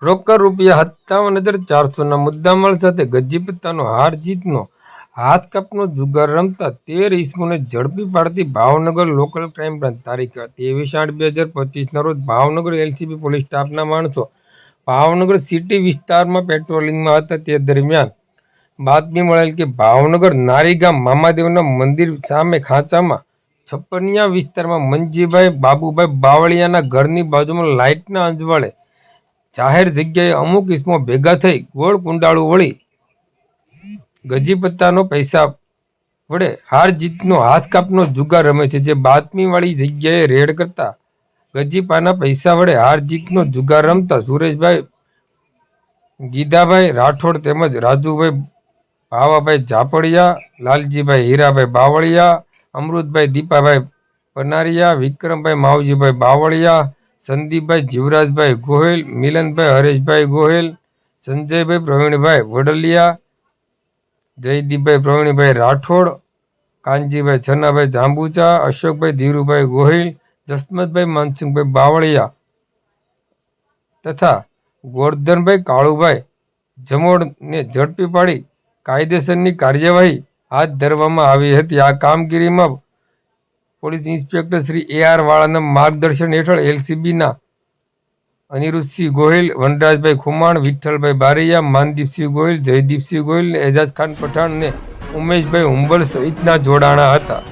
રોકડ રૂપિયા 57,400ના મુદ્દામાલ સાથે ગજીપત્તાનો હાર જીતનો હાથ કાપનો જુગાર રમતા 13 ઇસમોને ઝડપી પાડતી ભાવનગર લોકલ ક્રાઇમ બ્રાન્ચ તારીખ 23/8/2025ના રોજ ભાવનગર એલસીબી પોલીસ સ્ટાફના માણસો ભાવનગર સિટી વિસ્તારમાં પેટ્રોલિંગમાં હતા. તે દરમિયાન બાતમી મળેલ કે ભાવનગર નારીગામ મામાદેવના મંદિર સામે ખાંચામાં છપનિયા વિસ્તારમાં મંજીભાઈ બાબુભાઈ બાવળિયાના ઘરની બાજુમાં લાઇટના અંજવાળે જાહેર જગ્યાએ અમુક ઇસમો ભેગા થઈ ગોળ કુંડાળું વળી ગજીપત્તાનો પૈસા વડે હાર જીતનો હાથ કાપનો જુગાર રમે છે. જે બાતમીવાળી જગ્યાએ રેડ કરતા ગજીપાના પૈસા વડે હાર જીતનો જુગાર રમતા સુરેશભાઈ ગીધાભાઈ રાઠોડ તેમજ રાજુભાઈ ભાવાભાઈ ઝાપડિયા, લાલજીભાઈ હીરાભાઈ બાવળિયા, અમૃતભાઈ દીપાભાઈ પનારિયા, વિક્રમભાઈ માવજીભાઈ બાવળિયા, સંદીપભાઈ જીવરાજભાઈ ગોહિલ, મિલનભાઈ હરેશભાઈ ગોહિલ, સંજયભાઈ પ્રવીણભાઈ વડલિયા, જયદીપભાઈ પ્રવીણભાઈ રાઠોડ, કાનજીભાઈ છનાભાઈ જાંબુચા, અશોકભાઈ ધીરુભાઈ ગોહિલ, જસમતભાઈ માનસિંહભાઈ બાવળિયા તથા ગોરધનભાઈ કાળુભાઈ જમોડને ઝડપી પાડી કાયદેસરની કાર્યવાહી હાથ ધરવામાં આવી હતી. આ કામગીરીમાં પોલીસ ઇન્સ્પેક્ટર શ્રી AR વાળાના માર્ગદર્શન હેઠળ એલસીબીના અનિરુદ્ધસિંહ ગોહિલ, વનરાજભાઈ ખુમાણ, વિઠ્ઠલભાઈ બારૈયા, માનદીપસિંહ ગોહિલ, જયદીપસિંહ ગોહિલ, એજાજ ખાન પઠાણ અને ઉમેશભાઈ હુંબલ સહિતના જોડાણા હતા.